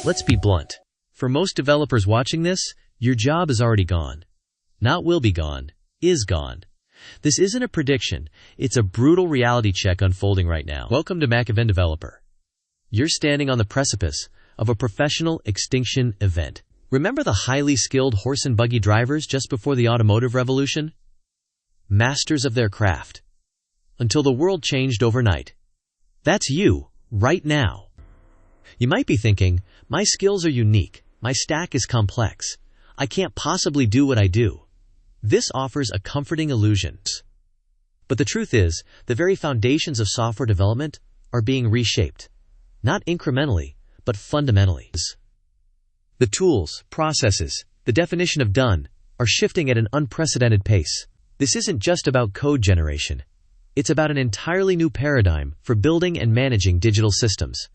Let's be blunt. For most developers watching this, your job is already gone. Not will be gone, is gone. This isn't a prediction, it's a brutal reality check unfolding right now. Welcome to Mac Event Developer. You're standing on the precipice of a professional extinction event. Remember the highly skilled horse and buggy drivers just before the automotive revolution? Masters of their craft. Until the world changed overnight. That's you, right now. You might be thinking, my skills are unique, my stack is complex, I can't possibly do what I do. This offers a comforting illusion. But the truth is, the very foundations of software development are being reshaped. Not incrementally, but fundamentally. The tools, processes, the definition of done are shifting at an unprecedented pace. This isn't just about code generation. It's about an entirely new paradigm for building and managing digital systems.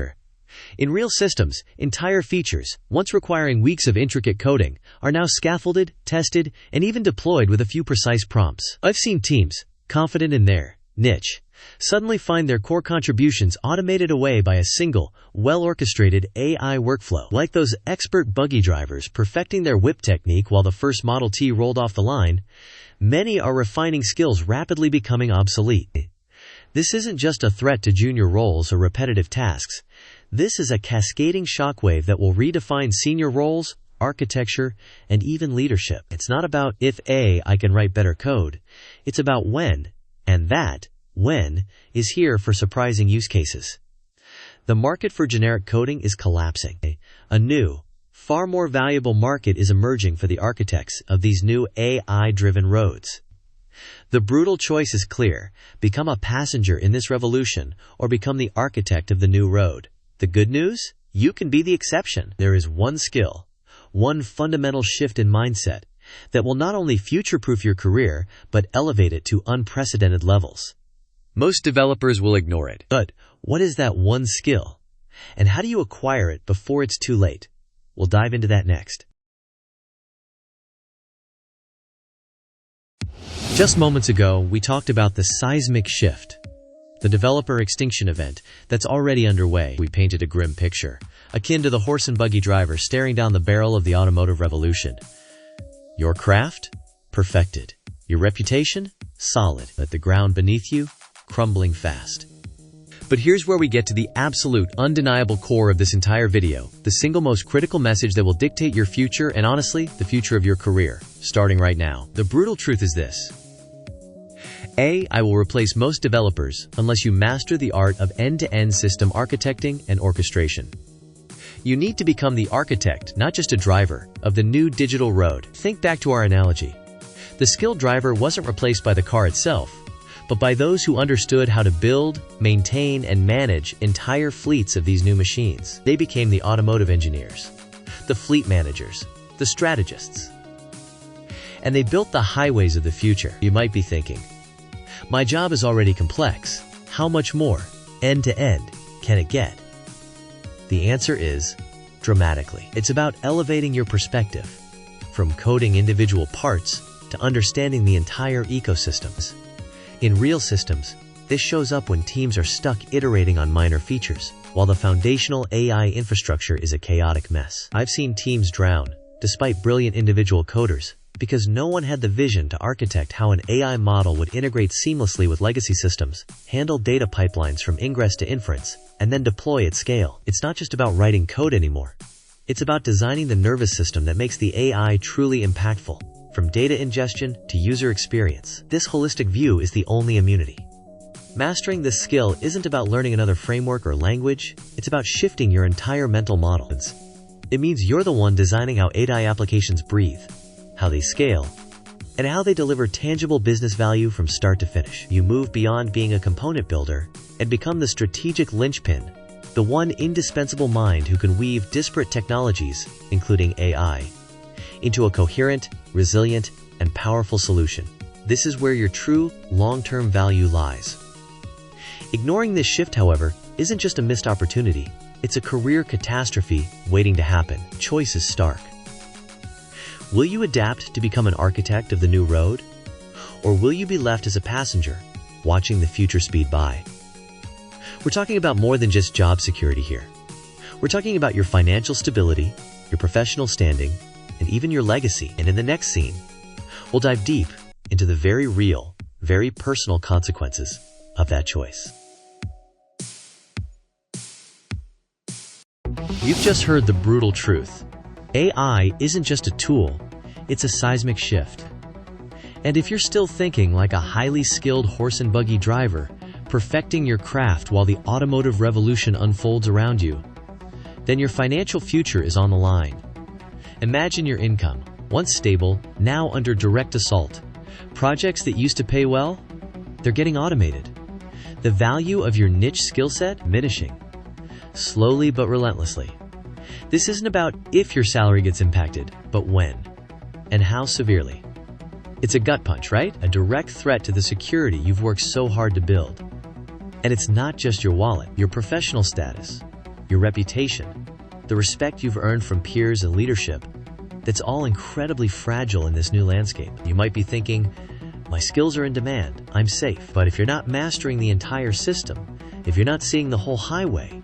In real systems, entire features, once requiring weeks of intricate coding, are now scaffolded, tested, and even deployed with a few precise prompts. I've seen teams, confident in their niche, suddenly find their core contributions automated away by a single, well-orchestrated AI workflow. Like those expert buggy drivers perfecting their whip technique while the first Model T rolled off the line, many are refining skills rapidly becoming obsolete. This isn't just a threat to junior roles or repetitive tasks. This is a cascading shockwave that will redefine senior roles, architecture, and even leadership. It's not about if I can write better code. It's about when, and that when is here for surprising use cases. The market for generic coding is collapsing. A new, far more valuable market is emerging for the architects of these new AI-driven roads. The brutal choice is clear: become a passenger in this revolution or become the architect of the new road. The good news? You can be the exception. There is one skill, one fundamental shift in mindset that will not only future-proof your career, but elevate it to unprecedented levels. Most developers will ignore it. But what is that one skill? And how do you acquire it before it's too late? We'll dive into that next. Just moments ago, we talked about the seismic shift, the developer extinction event that's already underway. We painted a grim picture, akin to the horse and buggy driver staring down the barrel of the automotive revolution. Your craft? Perfected. Your reputation? Solid. But the ground beneath you? Crumbling fast. But here's where we get to the absolute, undeniable core of this entire video, the single most critical message that will dictate your future and honestly, the future of your career, starting right now. The brutal truth is this. AI will replace most developers unless you master the art of end-to-end system architecting and orchestration. You need to become the architect, not just a driver, of the new digital road. Think back to our analogy. The skilled driver wasn't replaced by the car itself, but by those who understood how to build, maintain, and manage entire fleets of these new machines. They became the automotive engineers, the fleet managers, the strategists. And they built the highways of the future. You might be thinking, my job is already complex. How much more, end-to-end, can it get? The answer is dramatically. It's about elevating your perspective, from coding individual parts to understanding the entire ecosystems. In real systems, this shows up when teams are stuck iterating on minor features, while the foundational AI infrastructure is a chaotic mess. I've seen teams drown, despite brilliant individual coders, because no one had the vision to architect how an AI model would integrate seamlessly with legacy systems, handle data pipelines from ingress to inference, and then deploy at scale. It's not just about writing code anymore. It's about designing the nervous system that makes the AI truly impactful, from data ingestion to user experience. This holistic view is the only immunity. Mastering this skill isn't about learning another framework or language, it's about shifting your entire mental model. It means you're the one designing how AI applications breathe, how they scale, and how they deliver tangible business value from start to finish. You move beyond being a component builder and become the strategic linchpin, the one indispensable mind who can weave disparate technologies, including AI, into a coherent, resilient, and powerful solution. This is where your true, long-term value lies. Ignoring this shift, however, isn't just a missed opportunity. It's a career catastrophe waiting to happen. Choice is stark. Will you adapt to become an architect of the new road? Or will you be left as a passenger, watching the future speed by? We're talking about more than just job security here. We're talking about your financial stability, your professional standing, and even your legacy. And in the next scene, we'll dive deep into the very real, very personal consequences of that choice. You've just heard the brutal truth. AI isn't just a tool, it's a seismic shift. And if you're still thinking like a highly skilled horse and buggy driver, perfecting your craft while the automotive revolution unfolds around you, then your financial future is on the line. Imagine your income, once stable, now under direct assault. Projects that used to pay well, they're getting automated. The value of your niche skill set diminishing, slowly but relentlessly. This isn't about if your salary gets impacted, but when, and how severely. It's a gut punch, right? A direct threat to the security you've worked so hard to build. And it's not just your wallet, your professional status, your reputation, the respect you've earned from peers and leadership. That's all incredibly fragile in this new landscape. You might be thinking, my skills are in demand, I'm safe. But if you're not mastering the entire system, if you're not seeing the whole highway,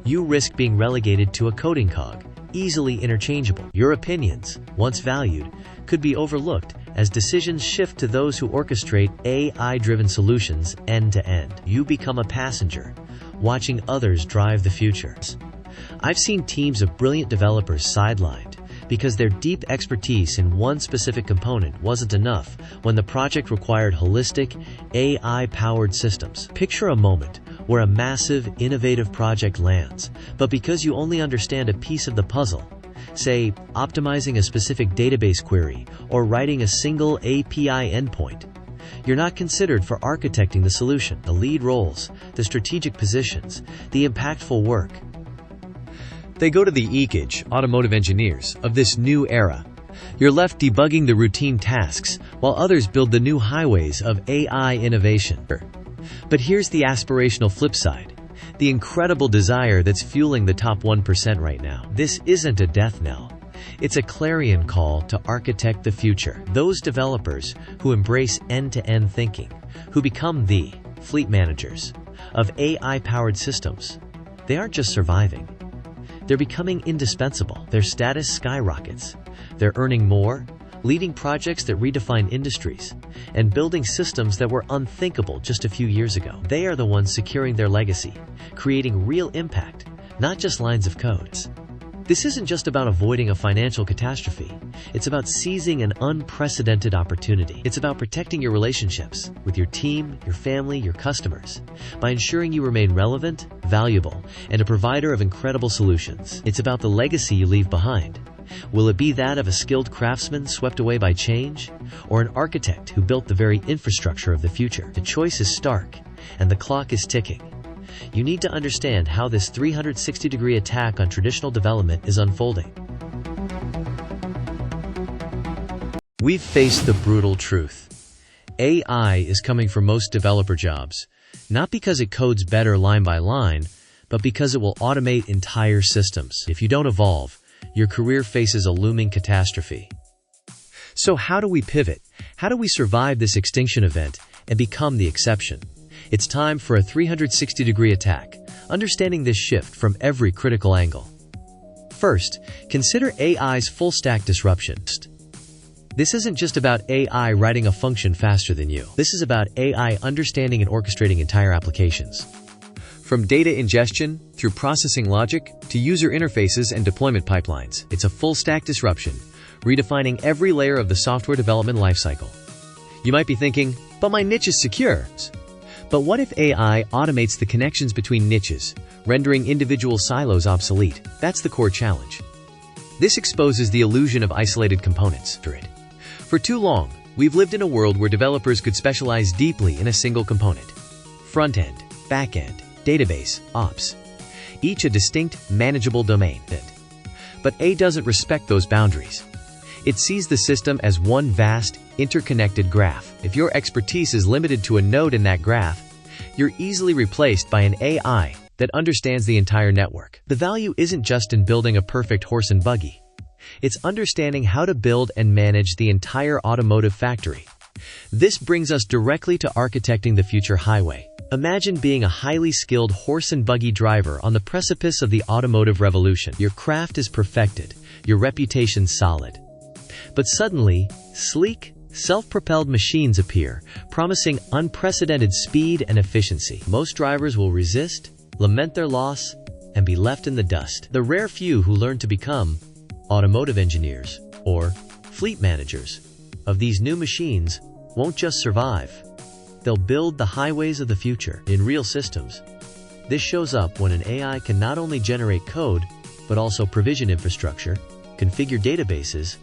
you risk being relegated to a coding cog, easily interchangeable. Your opinions, once valued, could be overlooked as decisions shift to those who orchestrate AI-driven solutions end-to-end. You become a passenger, watching others drive the future. I've seen teams of brilliant developers sidelined because their deep expertise in one specific component wasn't enough when the project required holistic, AI-powered systems. Picture a moment where a massive, innovative project lands, but because you only understand a piece of the puzzle, say, optimizing a specific database query or writing a single API endpoint, you're not considered for architecting the solution, the lead roles, the strategic positions, the impactful work. They go to the EKIG, automotive engineers, of this new era. You're left debugging the routine tasks, while others build the new highways of AI innovation. But here's the aspirational flip side. The incredible desire that's fueling the top 1% right now. This isn't a death knell. It's a clarion call to architect the future. Those developers who embrace end-to-end thinking, who become the fleet managers of AI-powered systems, they aren't just surviving. They're becoming indispensable. Their status skyrockets. They're earning more, leading projects that redefine industries, and building systems that were unthinkable just a few years ago. They are the ones securing their legacy, creating real impact, not just lines of code. This isn't just about avoiding a financial catastrophe. It's about seizing an unprecedented opportunity. It's about protecting your relationships with your team, your family, your customers, by ensuring you remain relevant, valuable, and a provider of incredible solutions. It's about the legacy you leave behind. Will it be that of a skilled craftsman swept away by change, or an architect who built the very infrastructure of the future? The choice is stark, and the clock is ticking. You need to understand how this 360-degree attack on traditional development is unfolding. We've faced the brutal truth. AI is coming for most developer jobs, not because it codes better line by line, but because it will automate entire systems. If you don't evolve, your career faces a looming catastrophe. So how do we pivot? How do we survive this extinction event and become the exception? It's time for a 360-degree attack, understanding this shift from every critical angle. First, consider AI's full-stack disruption. This isn't just about AI writing a function faster than you. This is about AI understanding and orchestrating entire applications. From data ingestion, through processing logic, to user interfaces and deployment pipelines, it's a full-stack disruption, redefining every layer of the software development lifecycle. You might be thinking, but my niche is secure. But what if AI automates the connections between niches, rendering individual silos obsolete? That's the core challenge. This exposes the illusion of isolated components. For too long, we've lived in a world where developers could specialize deeply in a single component. Front-end, back-end, database, ops. Each a distinct, manageable domain. But AI doesn't respect those boundaries. It sees the system as one vast, interconnected graph. If your expertise is limited to a node in that graph, you're easily replaced by an AI that understands the entire network. The value isn't just in building a perfect horse and buggy. It's understanding how to build and manage the entire automotive factory. This brings us directly to architecting the future highway, Imagine being a highly skilled horse and buggy driver on the precipice of the automotive revolution. Your craft is perfected, your reputation solid. But suddenly, sleek, self-propelled machines appear, promising unprecedented speed and efficiency. Most drivers will resist, lament their loss, and be left in the dust. The rare few who learn to become automotive engineers or fleet managers of these new machines won't just survive. They'll build the highways of the future. In real systems, this shows up when an AI can not only generate code, but also provision infrastructure, configure databases,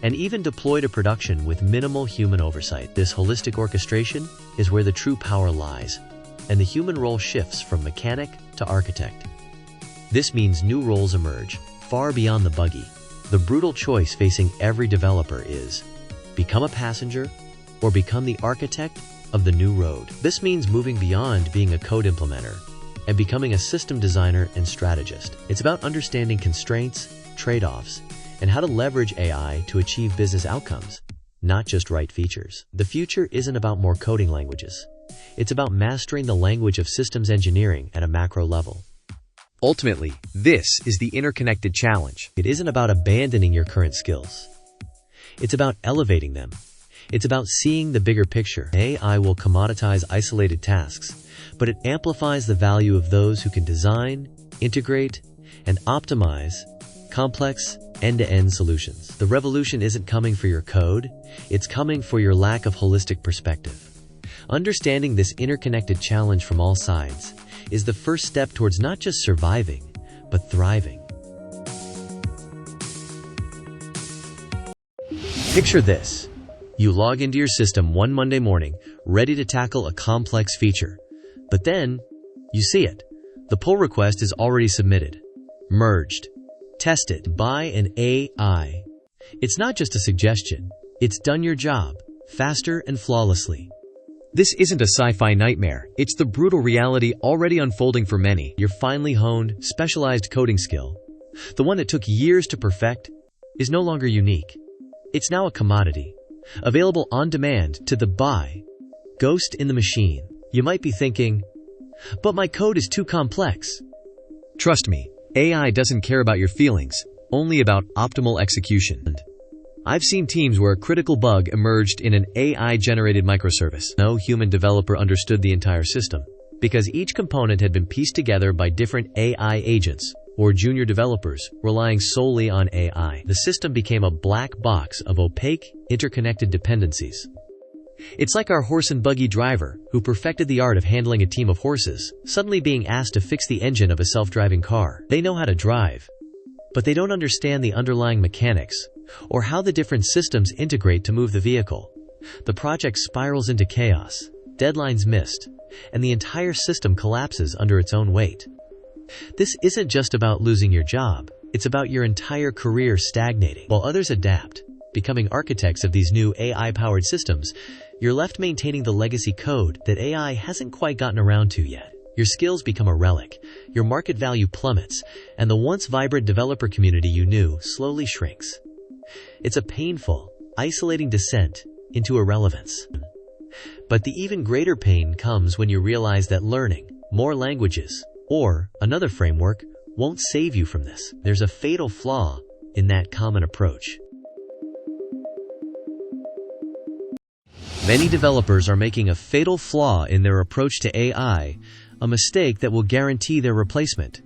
and even deploy to production with minimal human oversight. This holistic orchestration is where the true power lies, and the human role shifts from mechanic to architect. This means new roles emerge, far beyond the buggy. The brutal choice facing every developer is become a passenger or become the architect of the new road. This means moving beyond being a code implementer and becoming a system designer and strategist. It's about understanding constraints, trade-offs, and how to leverage AI to achieve business outcomes, not just write features. The future isn't about more coding languages. It's about mastering the language of systems engineering at a macro level. Ultimately, this is the interconnected challenge. It isn't about abandoning your current skills. It's about elevating them. It's about seeing the bigger picture. AI will commoditize isolated tasks, but it amplifies the value of those who can design, integrate, and optimize complex end-to-end solutions. The revolution isn't coming for your code, it's coming for your lack of holistic perspective. Understanding this interconnected challenge from all sides is the first step towards not just surviving, but thriving. Picture this. You log into your system one Monday morning, ready to tackle a complex feature. But then, you see it. The pull request is already submitted, merged, tested by an AI. It's not just a suggestion. It's done your job, faster and flawlessly. This isn't a sci-fi nightmare. It's the brutal reality already unfolding for many. Your finely honed, specialized coding skill, the one that took years to perfect, is no longer unique. It's now a commodity, available on demand to the buy. Ghost in the machine. You might be thinking, but my code is too complex. Trust me, AI doesn't care about your feelings, only about optimal execution. I've seen teams where a critical bug emerged in an AI-generated microservice. No human developer understood the entire system, because each component had been pieced together by different AI agents or junior developers relying solely on AI. The system became a black box of opaque, interconnected dependencies. It's like our horse and buggy driver, who perfected the art of handling a team of horses, suddenly being asked to fix the engine of a self-driving car. They know how to drive, but they don't understand the underlying mechanics, or how the different systems integrate to move the vehicle. The project spirals into chaos, deadlines missed, and the entire system collapses under its own weight. This isn't just about losing your job, it's about your entire career stagnating. While others adapt, becoming architects of these new AI-powered systems, you're left maintaining the legacy code that AI hasn't quite gotten around to yet. Your skills become a relic, your market value plummets, and the once vibrant developer community you knew slowly shrinks. It's a painful, isolating descent into irrelevance. But the even greater pain comes when you realize that learning more languages or another framework won't save you from this. There's a fatal flaw in that common approach. Many developers are making a fatal flaw in their approach to AI, a mistake that will guarantee their replacement.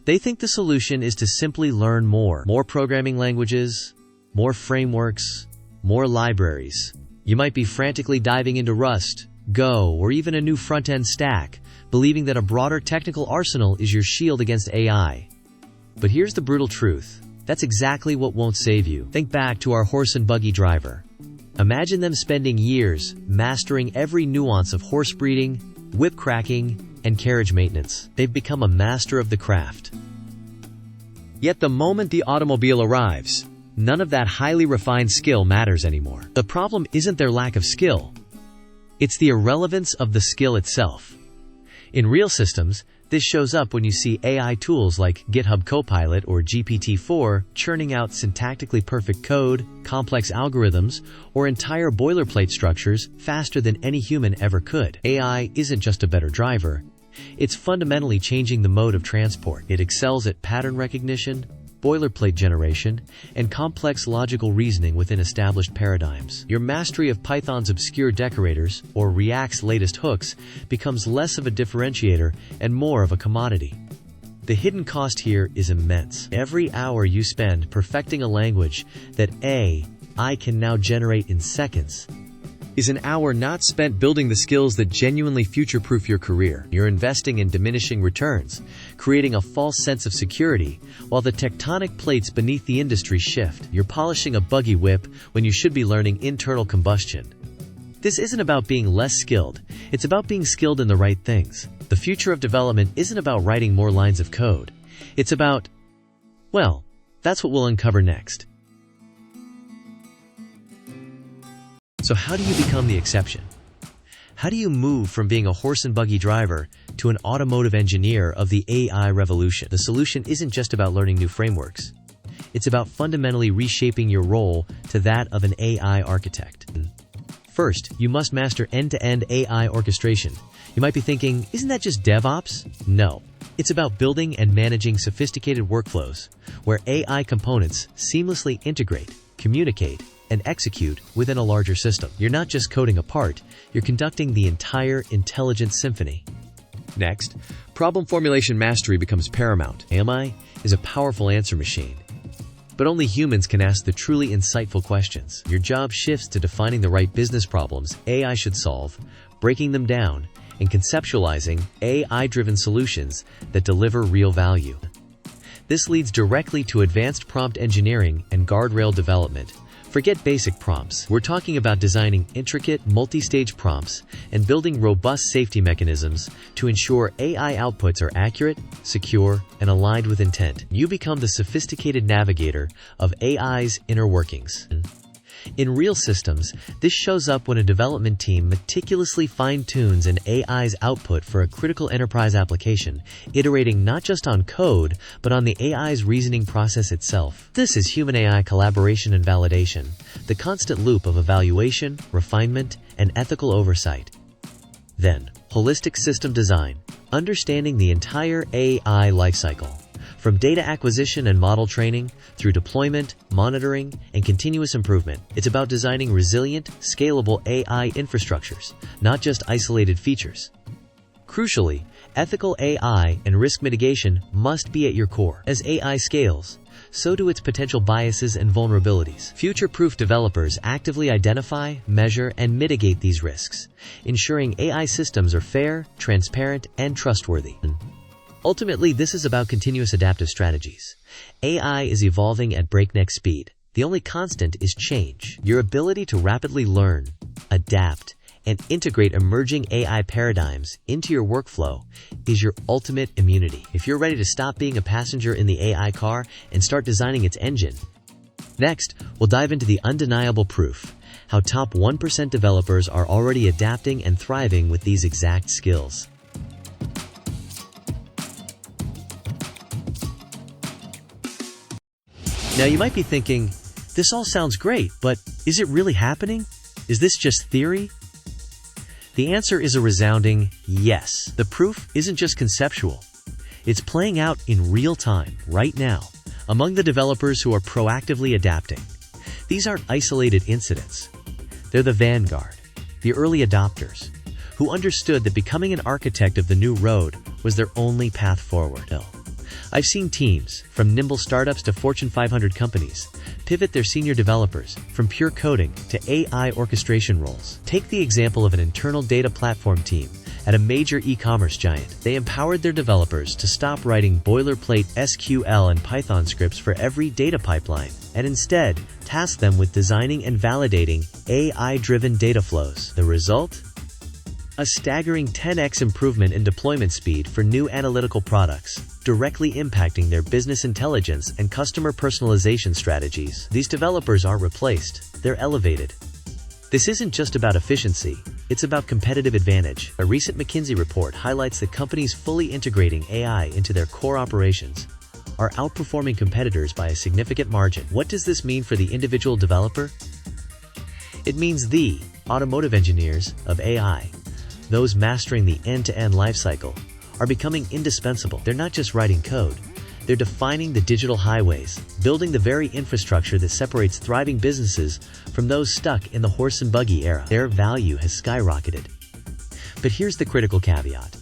They think the solution is to simply learn more programming languages, more frameworks, more libraries. You might be frantically diving into Rust, Go, or even a new front-end stack, believing that a broader technical arsenal is your shield against AI. But here's the brutal truth. That's exactly what won't save you. Think back to our horse and buggy driver. Imagine them spending years mastering every nuance of horse breeding, whip cracking, and carriage maintenance. They've become a master of the craft. Yet the moment the automobile arrives, none of that highly refined skill matters anymore. The problem isn't their lack of skill. It's the irrelevance of the skill itself. In real systems, This shows up when you see AI tools like GitHub Copilot or GPT-4 churning out syntactically perfect code, complex algorithms, or entire boilerplate structures faster than any human ever could. AI isn't just a better driver. It's fundamentally changing the mode of transport. It excels at pattern recognition, boilerplate generation, and complex logical reasoning within established paradigms. Your mastery of Python's obscure decorators, or React's latest hooks, becomes less of a differentiator and more of a commodity. The hidden cost here is immense. Every hour you spend perfecting a language that AI can now generate in seconds is an hour not spent building the skills that genuinely future-proof your career. You're investing in diminishing returns, creating a false sense of security, while the tectonic plates beneath the industry shift. You're polishing a buggy whip when you should be learning internal combustion. This isn't about being less skilled, it's about being skilled in the right things. The future of development isn't about writing more lines of code. It's about, well, that's what we'll uncover next. So how do you become the exception? How do you move from being a horse and buggy driver to an automotive engineer of the AI revolution? The solution isn't just about learning new frameworks. It's about fundamentally reshaping your role to that of an AI architect. First, you must master end-to-end AI orchestration. You might be thinking, isn't that just DevOps? No. It's about building and managing sophisticated workflows where AI components seamlessly integrate, communicate, and execute within a larger system. You're not just coding a part, you're conducting the entire intelligent symphony. Next, problem formulation mastery becomes paramount. AI is a powerful answer machine, but only humans can ask the truly insightful questions. Your job shifts to defining the right business problems AI should solve, breaking them down, and conceptualizing AI-driven solutions that deliver real value. This leads directly to advanced prompt engineering and guardrail development. Forget basic prompts. We're talking about designing intricate, multi-stage prompts and building robust safety mechanisms to ensure AI outputs are accurate, secure, and aligned with intent. You become the sophisticated navigator of AI's inner workings. In real systems, this shows up when a development team meticulously fine-tunes an AI's output for a critical enterprise application, iterating not just on code, but on the AI's reasoning process itself. This is human-AI collaboration and validation, the constant loop of evaluation, refinement, and ethical oversight. Then, holistic system design, understanding the entire AI lifecycle. From data acquisition and model training, through deployment, monitoring, and continuous improvement, it's about designing resilient, scalable AI infrastructures, not just isolated features. Crucially, ethical AI and risk mitigation must be at your core. As AI scales, so do its potential biases and vulnerabilities. Future-proof developers actively identify, measure, and mitigate these risks, ensuring AI systems are fair, transparent, and trustworthy. Ultimately, this is about continuous adaptive strategies. AI is evolving at breakneck speed. The only constant is change. Your ability to rapidly learn, adapt, and integrate emerging AI paradigms into your workflow is your ultimate immunity. If you're ready to stop being a passenger in the AI car and start designing its engine. Next, we'll dive into the undeniable proof, how top 1% developers are already adapting and thriving with these exact skills. Now you might be thinking, this all sounds great, but is it really happening? Is this just theory? The answer is a resounding yes. The proof isn't just conceptual. It's playing out in real time, right now, among the developers who are proactively adapting. These aren't isolated incidents. They're the vanguard, the early adopters, who understood that becoming an architect of the new road was their only path forward. I've seen teams, from nimble startups to Fortune 500 companies, pivot their senior developers from pure coding to AI orchestration roles. Take the example of an internal data platform team at a major e-commerce giant. They empowered their developers to stop writing boilerplate SQL and Python scripts for every data pipeline, and instead tasked them with designing and validating AI-driven data flows. The result? A staggering 10x improvement in deployment speed for new analytical products, directly impacting their business intelligence and customer personalization strategies. These developers aren't replaced, they're elevated. This isn't just about efficiency, it's about competitive advantage. A recent McKinsey report highlights that companies fully integrating AI into their core operations are outperforming competitors by a significant margin. What does this mean for the individual developer? It means the automotive engineers of AI, those mastering the end-to-end lifecycle, are becoming indispensable. They're not just writing code. They're defining the digital highways, building the very infrastructure that separates thriving businesses from those stuck in the horse and buggy era. Their value has skyrocketed. But here's the critical caveat.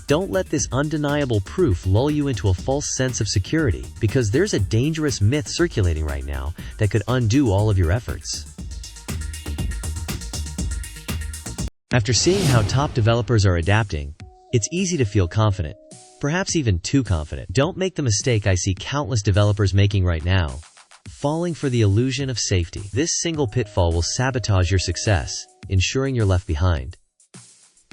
Don't let this undeniable proof lull you into a false sense of security, because there's a dangerous myth circulating right now that could undo all of your efforts. After seeing how top developers are adapting, it's easy to feel confident. Perhaps even too confident. Don't make the mistake I see countless developers making right now, falling for the illusion of safety. This single pitfall will sabotage your success, ensuring you're left behind.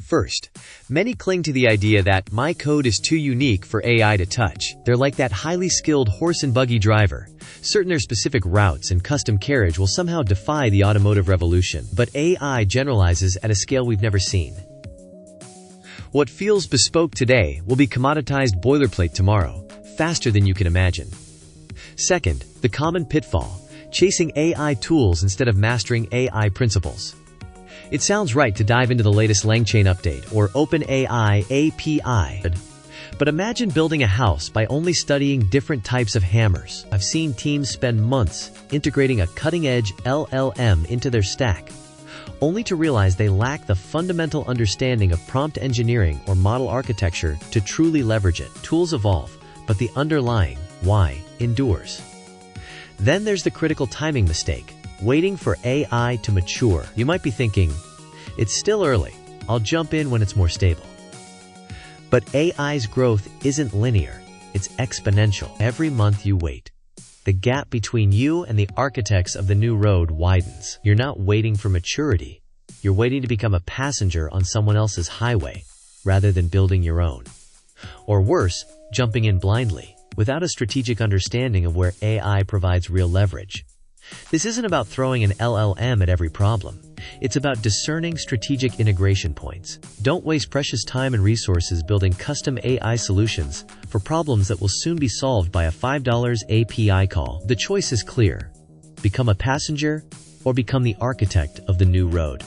First, many cling to the idea that my code is too unique for AI to touch. They're like that highly skilled horse and buggy driver, certain their specific routes and custom carriage will somehow defy the automotive revolution. But AI generalizes at a scale we've never seen. What feels bespoke today will be commoditized boilerplate tomorrow, faster than you can imagine. Second, the common pitfall, chasing AI tools instead of mastering AI principles. It sounds right to dive into the latest LangChain update or OpenAI API. But imagine building a house by only studying different types of hammers. I've seen teams spend months integrating a cutting-edge LLM into their stack, only to realize they lack the fundamental understanding of prompt engineering or model architecture to truly leverage it. Tools evolve, but the underlying why endures. Then there's the critical timing mistake, waiting for AI to mature. You might be thinking, it's still early, I'll jump in when it's more stable. But AI's growth isn't linear, it's exponential. Every month you wait, the gap between you and the architects of the new road widens. You're not waiting for maturity. You're waiting to become a passenger on someone else's highway, rather than building your own. Or worse, jumping in blindly, without a strategic understanding of where AI provides real leverage. This isn't about throwing an LLM at every problem. It's about discerning strategic integration points. Don't waste precious time and resources building custom AI solutions for problems that will soon be solved by a $5 API call. The choice is clear. Become a passenger or become the architect of the new road.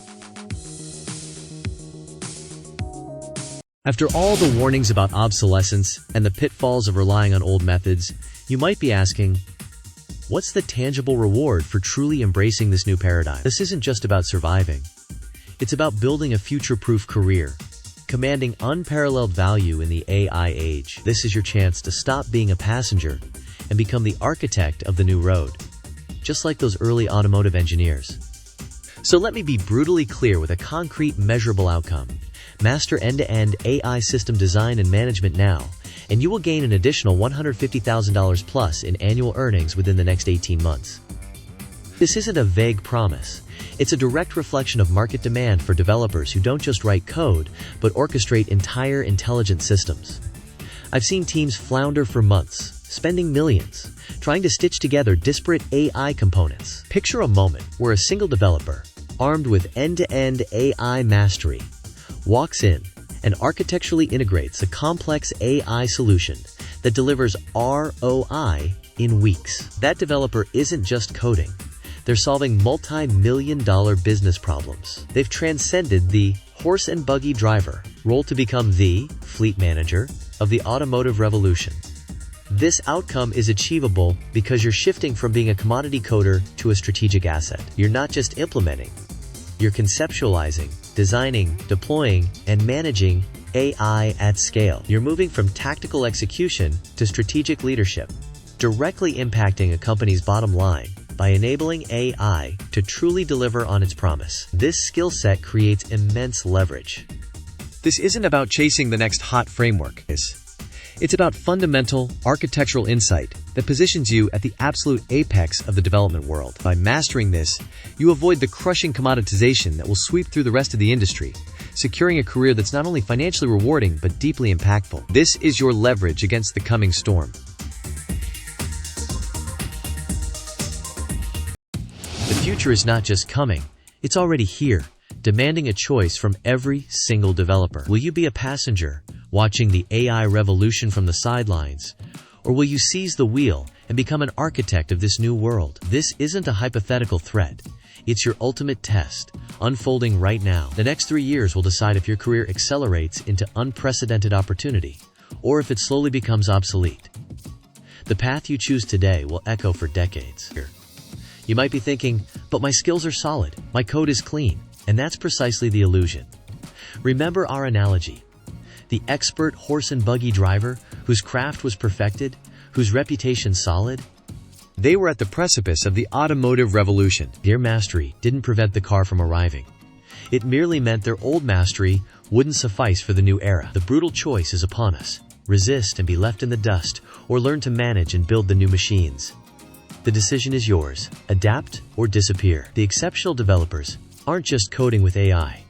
After all the warnings about obsolescence and the pitfalls of relying on old methods, you might be asking, what's the tangible reward for truly embracing this new paradigm? This isn't just about surviving. It's about building a future-proof career, commanding unparalleled value in the AI age. This is your chance to stop being a passenger and become the architect of the new road, just like those early automotive engineers. So let me be brutally clear with a concrete, measurable outcome. Master end-to-end AI system design and management now, and you will gain an additional $150,000 plus in annual earnings within the next 18 months. This isn't a vague promise. It's a direct reflection of market demand for developers who don't just write code, but orchestrate entire intelligent systems. I've seen teams flounder for months, spending millions, trying to stitch together disparate AI components. Picture a moment where a single developer, armed with end-to-end AI mastery, walks in and architecturally integrates a complex AI solution that delivers ROI in weeks. That developer isn't just coding. They're solving multi-million-dollar business problems. They've transcended the horse and buggy driver role to become the fleet manager of the automotive revolution. This outcome is achievable because you're shifting from being a commodity coder to a strategic asset. You're not just implementing, you're conceptualizing, designing, deploying, and managing AI at scale. You're moving from tactical execution to strategic leadership, directly impacting a company's bottom line by enabling AI to truly deliver on its promise. This skill set creates immense leverage. This isn't about chasing the next hot framework. It's about fundamental architectural insight that positions you at the absolute apex of the development world. By mastering this, you avoid the crushing commoditization that will sweep through the rest of the industry, securing a career that's not only financially rewarding but deeply impactful. This is your leverage against the coming storm. The future is not just coming, It's already here, demanding a choice from every single developer. Will you be a passenger, watching the AI revolution from the sidelines? Or will you seize the wheel and become an architect of this new world? This isn't a hypothetical threat. It's your ultimate test, unfolding right now. The next 3 years will decide if your career accelerates into unprecedented opportunity, or if it slowly becomes obsolete. The path you choose today will echo for decades. You might be thinking, but my skills are solid, my code is clean, and that's precisely the illusion. Remember our analogy. The expert horse and buggy driver whose craft was perfected, whose reputation solid. They were at the precipice of the automotive revolution. Their mastery didn't prevent the car from arriving. It merely meant their old mastery wouldn't suffice for the new era. The brutal choice is upon us. Resist and be left in the dust, or learn to manage and build the new machines. The decision is yours. Adapt or disappear. The exceptional developers aren't just coding with AI.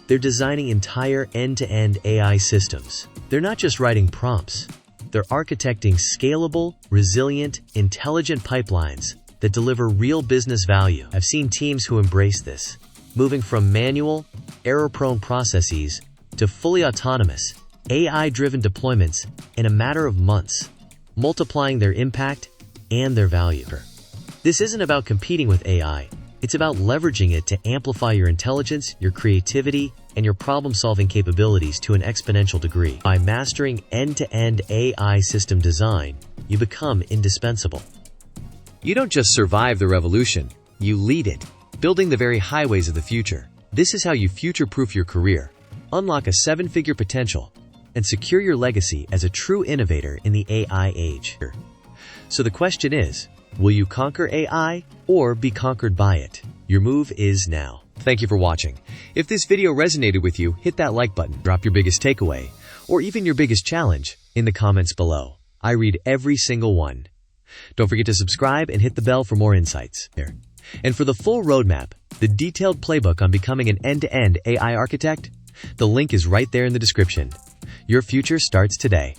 They're designing entire end-to-end AI systems. They're not just writing prompts. They're architecting scalable, resilient, intelligent pipelines that deliver real business value. I've seen teams who embrace this, moving from manual, error-prone processes to fully autonomous, AI-driven deployments in a matter of months, multiplying their impact and their value. This isn't about competing with AI. It's about leveraging it to amplify your intelligence, your creativity, and your problem-solving capabilities to an exponential degree. By mastering end-to-end AI system design, you become indispensable. You don't just survive the revolution, you lead it, building the very highways of the future. This is how you future-proof your career, unlock a 7-figure potential, and secure your legacy as a true innovator in the AI age. So the question is, will you conquer AI or be conquered by it? Your move is now. Thank you for watching. If this video resonated with you, hit that like button, drop your biggest takeaway, or even your biggest challenge in the comments below. I read every single one. Don't forget to subscribe and hit the bell for more insights. And for the full roadmap, the detailed playbook on becoming an end-to-end AI architect, the link is right there in the description. Your future starts today.